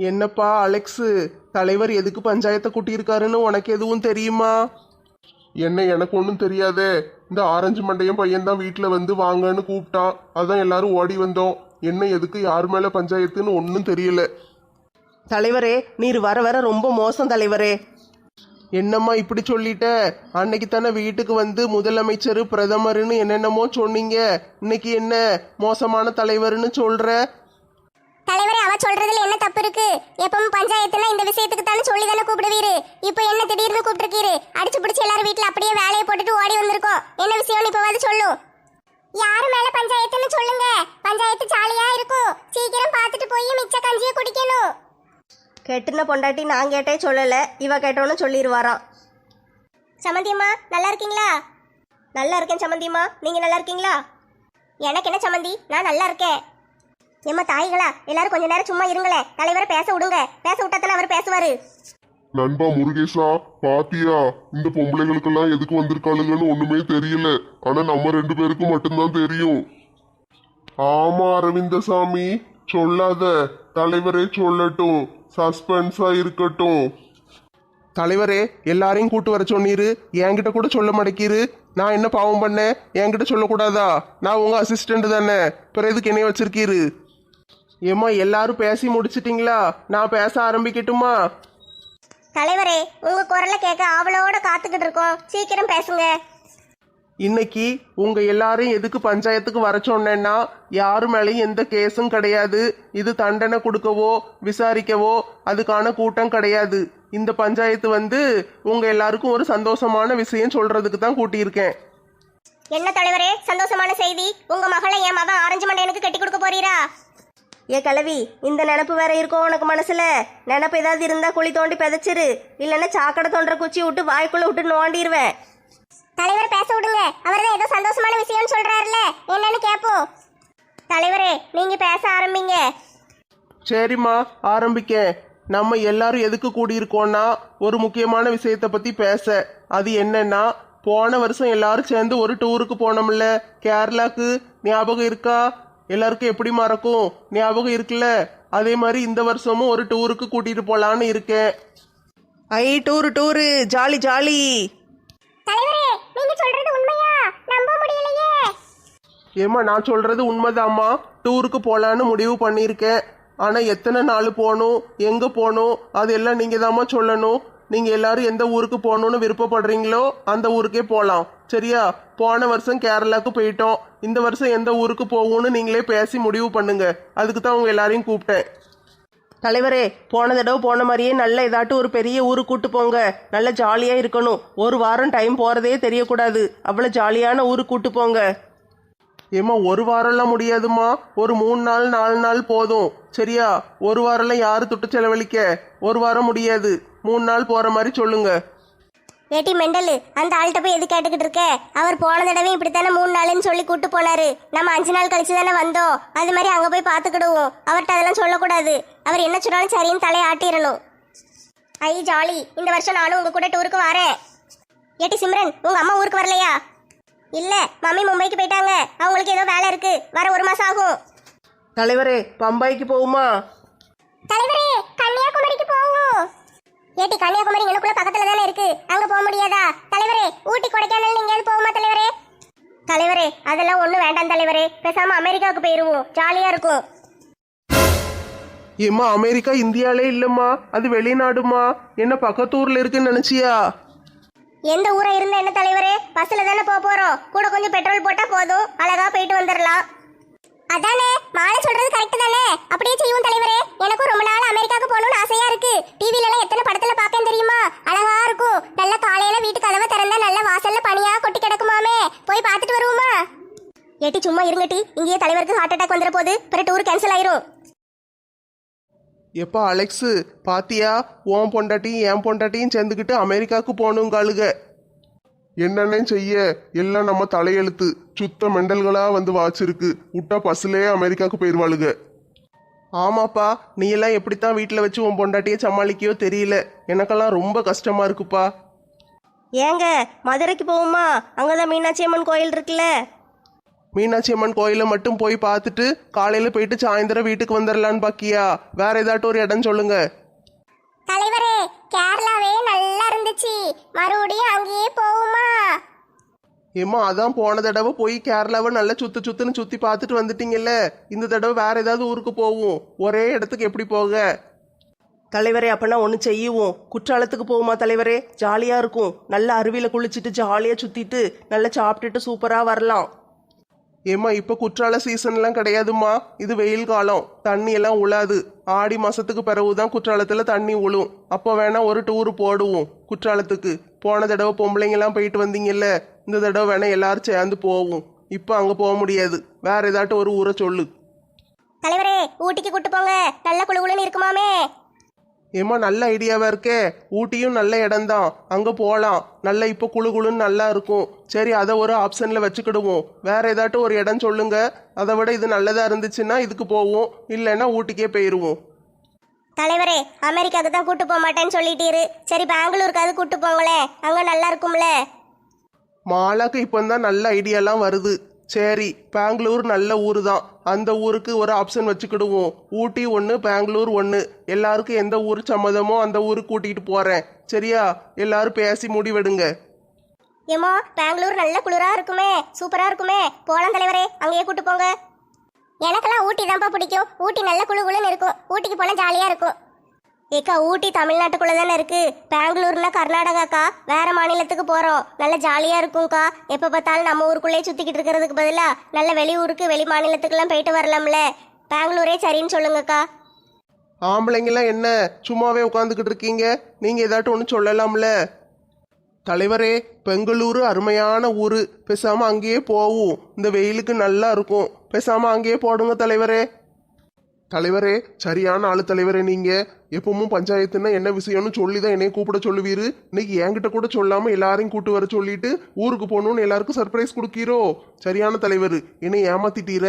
என்னப்பா அலெக்ஸு, தலைவர் எதுக்கு பஞ்சாயத்தை கூட்டியிருக்காருன்னு உனக்கு எதுவும் தெரியுமா? எனக்கு ஒன்றும் தெரியாதே. இந்த ஆரஞ்சு மண்டையன் பையன் தான் வீட்டில் வந்து வாங்கன்னு கூப்பிட்டான். அதான் எல்லாரும் ஓடி வந்தோம். என்ன எதுக்கு யார் மேலே பஞ்சாயத்துன்னு ஒன்றும் தெரியல. தலைவரே, நீர் வர வர ரொம்ப மோசம் தலைவரே. என்னம்மா இப்படி சொல்லிட்ட? அன்னைக்கு தானே வீட்டுக்கு வந்து முதலமைச்சர் பிரதமர்னு என்னென்னமோ சொன்னீங்க. இன்னைக்கு என்ன மோசமான தலைவர்னு சொல்ற? தலைவரே, அவ சொல்றதுல என்ன தப்பு இருக்கு? எப்பவும் பஞ்சாயத்துனா இந்த விஷயத்துக்கு தானே சொல்லி தானே கூப்பிடுவீரு. இப்போ என்ன திடீர்னு கூப்பிட்டுருக்கீரு? அடிச்சு பிடிச்சி எல்லாரும் வீட்டுல அப்படியே வேலையை போட்டுட்டு ஓடி வந்திருக்கோம். என்ன விஷயம்னு இப்பவாது சொல்லும். யாரு மேல பஞ்சாயத்துன்னு சொல்லுங்க. பஞ்சாயத்து ஜாலியா இருக்கும். சீக்கிரம் பார்த்துட்டு போய் மிச்ச கஞ்சியை குடிக்கணும். கெட்டுன பொண்டாட்டி நான் கேட்டே சொல்லலை, இவ கேட்டோன்னு சொல்லிடுவாராம். சம்மந்தியம்மா, நல்லா இருக்கீங்களா? நல்லா இருக்கேன் சம்மந்தியம்மா, நீங்கள் நல்லா இருக்கீங்களா? எனக்கு என்ன சம்மந்தி, நான் நல்லா இருக்கேன். ஏம்மா தாய்களா, எல்லாரும் கொஞ்ச நேரம் சும்மா இருங்களேன். தலைவரை பேச விடுங்க. பேச விட்டாத்தானே அவர் பேசுவாரு. நண்பா முருகேசா, பாத்தியா இந்த பொம்பளைகளுக்கெல்லாம் எதுக்கு வந்திருக்காளுங்கன்னு ஒண்ணுமே தெரியல. ஆனா நம்ம 2 பேருக்கும் மட்டும்தான் தெரியும். ஆமா அரவிந்தசாமி, சொல்லாத. தலைவரே சொல்லட்டும், சஸ்பென்ஸா இருக்கட்டும். தலைவரே, எல்லாரையும் கூட்டு வர சொன்னீரு, என்கிட்ட கூட சொல்ல மாட்டேக்கீரு. நான் என்ன பாவம் பண்ணேன்? என்கிட்ட சொல்லக்கூடாதா? நான் உங்க அசிஸ்டண்ட் தானே, பிற எதுக்கு என்னைய வச்சிருக்கீரு? ஏம்மா எல்லாரும் பேசி முடிச்சிட்டிங்களா? நான் பேச ஆரம்பிக்கட்டுமா? தலைவரே, உங்க குரலை கேட்க ஆவலோட காத்துக்கிட்டு இருக்கோம். சீக்கிரம் பேசுங்க. இன்னைக்கு உங்க எல்லாரையும் எதுக்கு பஞ்சாயத்துக்கு வர சொன்னேன்னா, யாரு மேலேயும் எந்த கேஸும் கிடையாது. இது தண்டனை கொடுக்கவோ விசாரிக்கவோ அதுக்கான கூட்டம் கிடையாது. இந்த பஞ்சாயத்து வந்து உங்க எல்லாருக்கும் ஒரு சந்தோஷமான விஷயம் சொல்றதுக்கு தான் கூட்டியிருக்கேன். என்ன தலைவரே சந்தோஷமான செய்தி? உங்க மகளை என் மகன் ஆரஞ்சு மண்டையனுக்கு கட்டி கொடுக்க போறீரா? ஏ கிளவி, இந்த நினப்பு வேற இருக்கோ உனக்கு மனசுல? நினப்பு ஏதாவது இருந்தா குழி தோண்டி பெதைச்சிரு, இல்லைன்னா சாக்கடை தோன்ற குச்சி விட்டு வாய்க்குள்ள விட்டு நோண்டிடுவேன். தலைவர் பேச விடுங்க. அவர் தான் ஏதோ சந்தோஷமான விஷயம்னு சொல்றாருல, என்னன்னு கேப்போம். தலைவரே, நீங்க பேச ஆரம்பிங்க. சரிம்மா, ஆரம்பிக்க. நம்ம எல்லாரும் எதுக்கு கூடியிருக்கோம்னா, ஒரு முக்கியமான விஷயத்தை பத்தி பேச. அது என்னன்னா, போன வருஷம் எல்லாரும் சேர்ந்து ஒரு டூருக்கு போனோம்ல, கேரளாக்கு. ஞாபகம் இருக்கா? எல்லாருக்கும் எப்படி மறக்கும்? ஞாபகம் இருக்குல்ல? அதே மாதிரி இந்த வருஷமும் ஒரு டூருக்கு கூட்டிட்டு போலான்னு இருக்கேன். ஐ டூரு ஜாலி ஜாலி. தலைவரே, நீங்க சொல்றது உண்மையா? நம்ப முடியலையே. ஏம்மா, நான் சொல்றது உண்மைதாம்மா. டூருக்கு போலான்னு முடிவு பண்ணியிருக்கேன். ஆனா எத்தனை நாள் போகணும், எங்க போகணும், அதெல்லாம் நீங்க தாம்மா சொல்லணும். நீங்க எல்லாரும் எந்த ஊருக்கு போகணும்னு விருப்பப்படுறீங்களோ அந்த ஊருக்கே போகலாம். சரியா? போன வருஷம் கேரளாக்கு போயிட்டோம். இந்த வருஷம் எந்த ஊருக்கு போகணும்னு நீங்களே பேசி முடிவு பண்ணுங்க. அதுக்கு தான் உங்க எல்லாரையும் கூப்பிட்டேன். தலைவரே, போன தடவை போன மாதிரியே நல்ல ஏதாட்டும் ஒரு பெரிய ஊருக்கு கூட்டு போங்க. நல்ல ஜாலியாக இருக்கணும். ஒரு வாரம் டைம் போகிறதே தெரியக்கூடாது. அவ்வளோ ஜாலியான ஊருக்கு கூட்டு போங்க. ஏம்மா, ஒரு வாரம்லாம் முடியாதுமா. ஒரு 3 நாள் 4 நாள் போதும். சரியா? ஒரு வாரம்லாம் யாரு துட்டு செலவழிக்க? ஒரு வாரம் முடியாது. 3 நாள் போற மாதிரி சொல்லுங்க. ஏட்டி மெண்டல், அந்த ஆள்கிட்ட போய் எது கேட்டுக்கிட்டு இருக்க? அவர் போன தடவை இப்படித்தானே 3 நாள்னு சொல்லி கூட்டு போனாரு. நம்ம 5 நாள் கழிச்சு தானே வந்தோம். அது மாதிரி அங்க போய் பாத்துக்கிடுவோம். அவர்கிட்ட அதெல்லாம் சொல்லக்கூடாது. அவர் என்ன சொன்னாலும் சரின்னு தலையை ஆட்டிடணும். ஐ ஜாலி, இந்த வருஷம் நானும் உங்க கூட டூருக்கு வரேன். ஏட்டி சிம்ரன், உங்க அம்மா ஊருக்கு வரலையா? இல்ல, மம்மி மும்பைக்கு போயிட்டாங்க. அவங்களுக்கு ஏதோ வேலை இருக்கு. வர 1 மாசம் ஆகும். தலைவரே, பம்பாய்க்கு போகுமா? தலைவரே, கன்னியாகுமரிக்கு போவோம். ஏட்டி, கன்னியாகுமரி எனக்குள்ள பக்கத்துல தானே இருக்கு. அங்க போக முடியாதா? தலைவரே, ஊட்டி கொடைக்கானல் எங்கேயாவது போகுமா தலைவரே? தலைவரே, அதெல்லாம் ஒண்ணும் வேண்டாம் தலைவரே. பேசாம அமெரிக்காவுக்கு போயிருவோம். ஜாலியா இருக்கும். ஏம்மா, அமெரிக்கா இந்தியாலே இல்லம்மா, அது வெளிநாடுமா. என்ன பக்கத்தூர்ல இருக்குன்னு நினைச்சியா? எந்த ஊரா இருந்தா என்ன தலைவரே? பஸ்ல தானே போக போறோம். கூட கொஞ்சம் பெட்ரோல் போட்டா போதும். அழகா போயிட்டு வந்துடலாம். அதானே, மாலை சொல்றது கரெக்ட் தானே? அப்படியே செய்வோம் தலைவரே. எனக்கும் ரொம்ப நாள் அமெரிக்காவுக்கு போகணும்னு ஆசையா இருக்கு. டிவில எல்லாம் எத்தனை படத்துல பாப்பேன் தெரியுமா? அழகா இருக்கும். நல்ல காலையில வீட்டு கதவை திறந்தா நல்ல வாசல்ல பனியா கொட்டி கிடக்குமாமே. போய் பார்த்துட்டு வருவோமா? ஏட்டி சும்மா இருங்கட்டி, இங்கேயே தலைவருக்கு ஹார்ட் அட்டாக் வந்துற போது பிற டூர் கேன்சல் ஆயிரும். எப்பா அலெக்ஸு, பாத்தியா? உன் பொண்டாட்டியும் என் பொண்டாட்டியும் சேர்ந்துக்கிட்டு அமெரிக்காவுக்கு போகணுங்காளுக. என்னென்ன செய்ய, எல்லாம் நம்ம தலையெழுத்து. சுத்த மெண்டல்களா வந்து வாச்சிருக்கு. விட்டா பஸ்லயே அமெரிக்காவுக்கு போயிருவாளுங்க. ஆமாப்பா, நீ எல்லாம் எப்படித்தான் வீட்டில் வச்சு உன் பொண்டாட்டியை சமாளிக்கையோ தெரியல. எனக்கெல்லாம் ரொம்ப கஷ்டமா இருக்குப்பா. ஏங்க, மதுரைக்கு போகுமா? அங்கதான் மீனாட்சி அம்மன் கோயில் இருக்குல்ல. மீனாட்சி அம்மன் கோயிலை மட்டும் போய் பார்த்துட்டு காலையில் போயிட்டு சாயந்தரம் வீட்டுக்கு வந்துடலான்னு பாக்கியா? வேற ஏதாட்டும் ஒரு இடம் சொல்லுங்க. தலைவரே, கேரளாவே நல்லா இருந்துச்சு, மறுபடியும் அங்கேயே போவோமா? ஏம்மா, அதான் போன தடவை போய் கேரளாவை நல்லா சுத்துன்னு சுற்றி பார்த்துட்டு வந்துட்டீங்கல்ல. இந்த தடவை வேற ஏதாவது ஊருக்கு போவோம். ஒரே இடத்துக்கு எப்படி போக? தலைவரே, அப்பனா ஒன்று செய்யுவோம். குற்றாலத்துக்கு போகுமா தலைவரே? ஜாலியாக இருக்கும். நல்லா அருவியில் குளிச்சுட்டு ஜாலியாக சுற்றிட்டு நல்லா சாப்பிட்டுட்டு சூப்பராக வரலாம். ஏம்மா, இப்போ குற்றால சீசன்லாம் கிடையாதும்மா. இது வெயில் காலம், தண்ணி எல்லாம் உழாது. ஆடி மாசத்துக்கு பிறகுதான் குற்றாலத்தில் தண்ணி உழும். அப்போ வேணா ஒரு டூர் போடுவோம் குற்றாலத்துக்கு. போன தடவை பொம்பளைங்கெல்லாம் போயிட்டு வந்தீங்கல்ல, இந்த தடவை வேணா எல்லாரும் சேர்ந்து போவோம். இப்போ அங்கே போக முடியாது. வேற ஏதாட்டும் ஒரு ஊரை சொல்லு. தலைவரே, ஊட்டிக்கு கூட்டு போங்க, நல்ல குளுகுளுன்னு இருக்குமாமே. ஏம்மா, நல்ல ஐடியாவா இருக்கே. ஊட்டியும் நல்ல இடம்தான், அங்கே போகலாம். நல்லா இப்போ குளுன்னு நல்லா இருக்கும். சரி, அதை ஒரு ஆப்ஷனில் வச்சுக்கிடுவோம். வேற ஏதாட்டும் ஒரு இடம் சொல்லுங்க. அதை விட இது நல்லதாக இருந்துச்சுன்னா இதுக்கு போவோம், இல்லைன்னா ஊட்டிக்கே போயிடுவோம். தலைவரே, அமெரிக்காவுக்கு தான் கூட்டு போக மாட்டேன்னு சொல்லிட்டீரு. சரி, பெங்களூருக்காவது கூட்டு போங்களேன், அங்கே நல்லா இருக்கும்ல. மாலாக்கு இப்போ தான் நல்ல ஐடியாலாம் வருது. சரி, பெங்களூர் நல்ல ஊர் தான். அந்த ஊருக்கு ஒரு ஆப்ஷன் வச்சுக்கிடுவோம். ஊட்டி ஒன்று, பெங்களூர் ஒன்று. எல்லாருக்கும் எந்த ஊர் சம்மதமோ அந்த ஊருக்கு கூட்டிகிட்டு போகிறேன். சரியா? எல்லாரும் பேசி முடிவெடுங்க. ஏமா, பெங்களூர் நல்ல குளிரா இருக்குமே, சூப்பரா இருக்குமே. போலாம் தலைவரே, அங்கேயே கூட்டு போங்க. எனக்கெல்லாம் ஊட்டி தான்ப்பா பிடிக்கும். ஊட்டி நல்ல குளுகுளுன்னு இருக்கும். ஊட்டிக்கு போனால் ஜாலியாக இருக்கும். ஏக்கா, ஊட்டி தமிழ்நாட்டுக்குள்ளே தானே இருக்கு. பெங்களூர்னா கர்நாடகாக்கா, வேற மாநிலத்துக்கு போகிறோம். நல்ல ஜாலியாக இருக்கும்க்கா. எப்போ பார்த்தாலும் நம்ம ஊருக்குள்ளேயே சுற்றிக்கிட்டு இருக்கிறதுக்கு பதிலாக நல்ல வெளியூருக்கு வெளி மாநிலத்துக்கெல்லாம் போயிட்டு வரலாம்ல. பெங்களூரே சரின்னு சொல்லுங்கக்கா. ஆம்பளைங்கெல்லாம் என்ன சும்மாவே உட்காந்துக்கிட்டு இருக்கீங்க? நீங்கள் ஏதாட்டும் ஒன்று சொல்லலாம்ல. தலைவரே, பெங்களூரு அருமையான ஊர். பேசாமல் அங்கேயே போவோம். இந்த வெயிலுக்கு நல்லா இருக்கும். பேசாமல் அங்கேயே போடுங்க தலைவரே. தலைவரே, சரியான ஆளு தலைவரே. நீங்கள் எப்பவும் பஞ்சாயத்துன்னா என்ன விஷயம்னு சொல்லி தான் என்னைய கூப்பிட சொல்லுவீரு. இன்னைக்கு என்கிட்ட கூட சொல்லாமல் எல்லாரையும் கூட்டு வர சொல்லிட்டு ஊருக்கு போகணுன்னு எல்லாருக்கும் சர்ப்ரைஸ் கொடுக்கீரோ? சரியான தலைவர், என்னை ஏமாத்திட்டீர.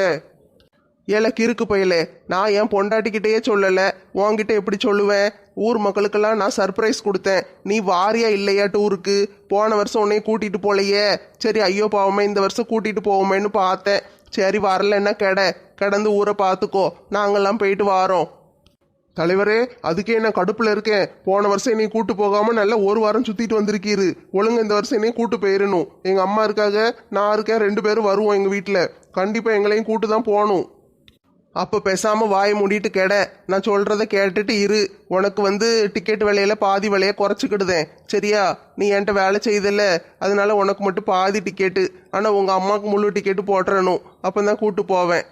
ஏல கிறுக்கு பயலே, நான் என் பொண்டாட்டிக்கிட்டேயே சொல்லலை, உன்கிட்ட எப்படி சொல்லுவேன்? ஊர் மக்களுக்கெல்லாம் நான் சர்ப்ரைஸ் கொடுத்தேன். நீ வாரியா இல்லையா டூருக்கு? போன வருஷம் உன்னைய கூட்டிகிட்டு போலையே. சரி, ஐயோ பாவமே, இந்த வருஷம் கூட்டிகிட்டு போவோமேன்னு பார்த்தேன். சரி, வரலன்னா கடந்து ஊரை பார்த்துக்கோ, நாங்கெல்லாம் போயிட்டு வாரோம். தலைவரே, அதுக்கே நான் கடுப்பில் இருக்கேன். போன வருஷம் என்னை கூட்டு போகாமல் நல்லா ஒரு வாரம் சுற்றிட்டு வந்திருக்கீரு. ஒழுங்கு இந்த வருஷம் என்னையும் கூட்டு போயிடணும். எங்கள் அம்மா இருக்காங்க, நான் இருக்கேன், 2 பேரும் வருவோம் எங்கள் வீட்டில். கண்டிப்பாக எங்களையும் கூட்டு தான் போகணும். அப்போ பேசாமல் வாயை மூடிட்டு நான் சொல்கிறத கேட்டுட்டு இரு. உனக்கு டிக்கெட் விலையில பாதி விலையை குறைச்சிக்கிடுதேன். சரியா? நீ என்கிட்ட வேலை செய்தல, அதனால உனக்கு மட்டும் பாதி டிக்கெட்டு. ஆனால் உங்கள் அம்மாவுக்கு முழு டிக்கெட்டு போட்டுறணும். அப்போ தான் கூட்டு போவேன்.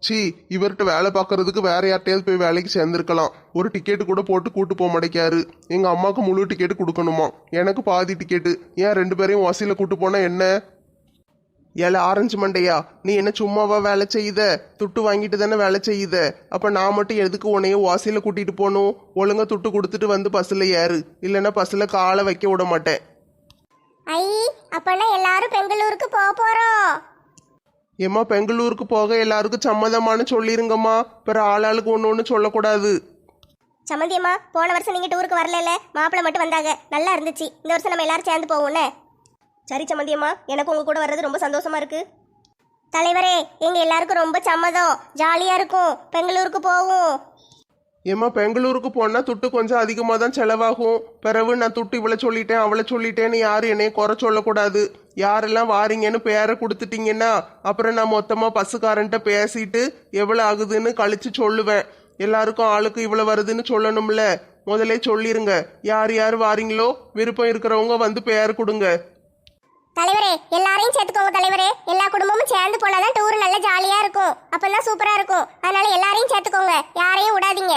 சி, இவர்கிட்ட வேலை பார்க்கறதுக்கு வேற யார்ட்டையாவது போய் வேலைக்கு சேர்ந்துருக்கலாம். ஒரு டிக்கெட்டு கூட போட்டு கூட்டு போக மாட்டேக்காரு. எங்கள் அம்மாவுக்கு முழு டிக்கெட்டு கொடுக்கணுமா, எனக்கு பாதி டிக்கெட்டு. ஏன் 2 பேரையும் வசதியில் கூட்டு போனால் என்ன? ஏல ஆரஞ்சு மண்டையா, நீ என்ன சும்மாவா வேலை செய்யுத? துட்டு வாங்கிட்டு தானே வேலை செய்யுத. அப்போ நான் மட்டும் எதுக்கு உன்னைய வாசியில் கூட்டிகிட்டு போகணும்? ஒழுங்கா துட்டு கொடுத்துட்டு பஸ்ஸில் ஏறு, இல்லைன்னா பஸ்ஸில் காலை வைக்க விட மாட்டேன். ஐ, அப்பனா எல்லாரும் பெங்களூருக்கு போறோம். ஏம்மா, பெங்களூருக்கு போக எல்லாருக்கும் சம்மதமானு சொல்லிருங்கம்மா. பிற ஆளாளுக்கு ஒன்று சொல்லக்கூடாது. சம்மந்தியம்மா, போன வருஷம் நீங்க டூருக்கு வரல, மாப்பிள்ளை மட்டும் வந்தாங்க, நல்லா இருந்துச்சு. இந்த வருஷம் நம்ம எல்லாரும் சேர்ந்து போவோம்னே. சரி சம்மந்தியம்மா, எனக்கு உங்க கூட வர்றது ரொம்ப சந்தோஷமா இருக்கு. தலைவரே, எங்க எல்லாருக்கும் ரொம்ப சம்மதம். ஜாலியா இருக்கும். பெங்களூருக்கு போவோம். ஏம்மா, பெங்களூருக்கு போனால் துட்டு கொஞ்சம் அதிகமாக தான் செலவாகும். பிறகு நான் துட்டு இவ்வளோ சொல்லிட்டேன் அவளை சொல்லிட்டேன்னு யாரும் என்னைய குறை சொல்லக்கூடாது. யாரெல்லாம் வாரீங்கன்னு பேரை கொடுத்துட்டீங்கன்னா அப்புறம் நான் மொத்தமாக பஸ்ஸுக்காரன்ட்ட பேசிட்டு எவ்வளோ ஆகுதுன்னு கழிச்சு சொல்லுவேன். எல்லாருக்கும் ஆளுக்கு இவ்வளோ வருதுன்னு சொல்லணும்ல. முதலே சொல்லிருங்க. யார் யார் வாரீங்களோ விருப்பம் இருக்கிறவங்க பேர் கொடுங்க. தலைவரே, எல்லாரையும் சேர்த்துக்கோங்க தலைவரே. எல்லா குடும்பமும் சேர்ந்து போனாதான் டூர் நல்ல ஜாலியா இருக்கும். அப்பதான் சூப்பரா இருக்கும். அதனால எல்லாரையும் சேர்த்துக்கோங்க, யாரையும் விடாதீங்க.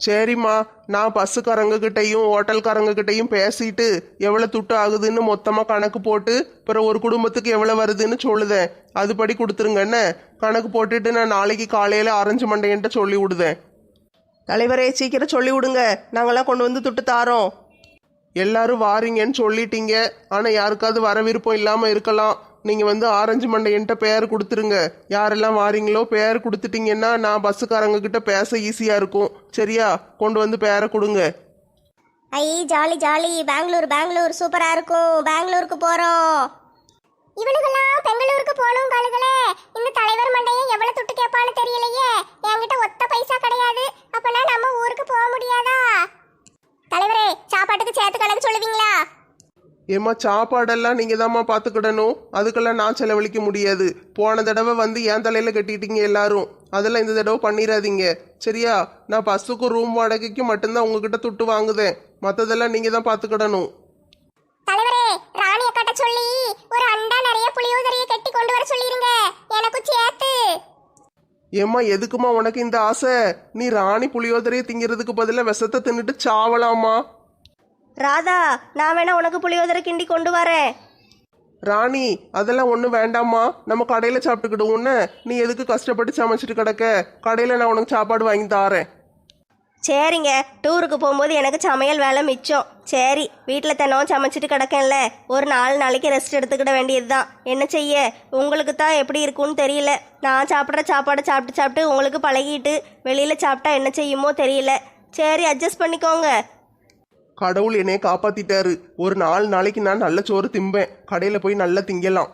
சரிம்மா, நான் பஸ்ஸுக்காரங்ககிட்டையும் ஹோட்டல்காரங்ககிட்டையும் பேசிட்டு எவ்வளோ துட்டு ஆகுதுன்னு மொத்தமாக கணக்கு போட்டு அப்புறம் ஒரு குடும்பத்துக்கு எவ்வளோ வருதுன்னு சொல்லுதேன். அதுபடி கொடுத்துருங்கண்ணே. கணக்கு போட்டுட்டு நான் நாளைக்கு காலையில் ஆரஞ்சு மண்டையன்ட்ட சொல்லி விடுதேன். தலைவரே, சீக்கிரம் சொல்லி விடுங்க, நாங்களாம் கொண்டு துட்டு தாரோம். எல்லாரும் வாரீங்கன்னு சொல்லிட்டீங்க. ஆனால் யாருக்காவது வர விருப்பம் இல்லாமல் இருக்கலாம். நீங்கள் ஆரஞ்சு மண்டையன்ட்ட பேர் கொடுத்துருங்க. யாரெல்லாம் வாரீங்களோ பேர் கொடுத்துட்டீங்கன்னா நான் பஸ்ஸுக்காரங்க கிட்ட பேச ஈஸியாக இருக்கும். சரியா? கொண்டு பேரை கொடுங்க. ஐ, ஜாலி ஜாலி. பெங்களூர் சூப்பரா இருக்கும். பெங்களூருக்கு போறோம். இவனுங்கெல்லாம் பெங்களூருக்கு போகணும் காலுகளே. இந்த தலைவர் மண்டையும் எவ்வளவு துட்டு கேட்பான்னு தெரியலையே. என்கிட்ட ஒத்த பைசா கிடையாது. அப்பனா நம்ம ஊருக்கு போக முடியாதா? தலைவரே, சாப்பாட்டுக்கு சேர்த்து கணக்கு சொல்லுவீங்களா? ஏம்மா சாப்பாடெல்லாம் நீங்கள் தாம்மா பார்த்துக்கிடணும். அதுக்கெல்லாம் நான் செலவழிக்க முடியாது. போன தடவை வந்து என் தலையில் கட்டிட்டீங்க எல்லாரும். அதெல்லாம் இந்த தடவை பண்ணிடாதீங்க சரியா? நான் பஸ்ஸுக்கு ரூம் வாடகைக்கு மட்டும்தான் உங்ககிட்ட துட்டு வாங்குதேன். மற்றதெல்லாம் நீங்கள் தான் பார்த்துக்கிடணும். தலைவரே, ராணி அக்காட்ட சொல்லி ஒரு அண்டா நிறைய புளியோதரையை கட்டி கொண்டு வர சொல்லிருங்க, எனக்கும் சேர்த்து. ஏம்மா எதுக்குமா உனக்கு இந்த ஆசை? நீ ராணி புளியோதரையை திங்கிறதுக்கு பதிலாக விஷத்தை தின்னுட்டு சாவலாமா? ராதா, நான் வேணா உனக்கு புளியோதரை கிண்டி கொண்டு வரேன். ராணி அதெல்லாம் ஒன்றும் வேண்டாம்மா. நம்ம கடையில் சாப்பிட்டுக்கிடுவோன்னு நீ எதுக்கு கஷ்டப்பட்டு சமைச்சிட்டு கிடக்க? கடையில் நான் உனக்கு சாப்பாடு வாங்கி தாரேன். சரிங்க, டூருக்கு போகும்போது எனக்கு சமையல் வேலை மிச்சம். சரி, வீட்டில் தினம் சமைச்சிட்டு கிடக்கேன்ல, ஒரு 4 நாளைக்கு ரெஸ்ட் எடுத்துக்கிட வேண்டியது தான். என்ன செய்ய, உங்களுக்கு தான் எப்படி இருக்குன்னு தெரியல. நான் சாப்பிட்ற சாப்பாடு சாப்பிட்டு சாப்பிட்டு உங்களுக்கு பழகிட்டு வெளியில் சாப்பிட்டா என்ன செய்யுமோ தெரியல. சரி, அட்ஜஸ்ட் பண்ணிக்கோங்க. கடவுள் என்னைய காப்பாத்திட்டாரு. ஒரு 4 நாளைக்கு நான் நல்ல சோறு திம்பேன். கடையில் போய் நல்லா திங்கலாம்.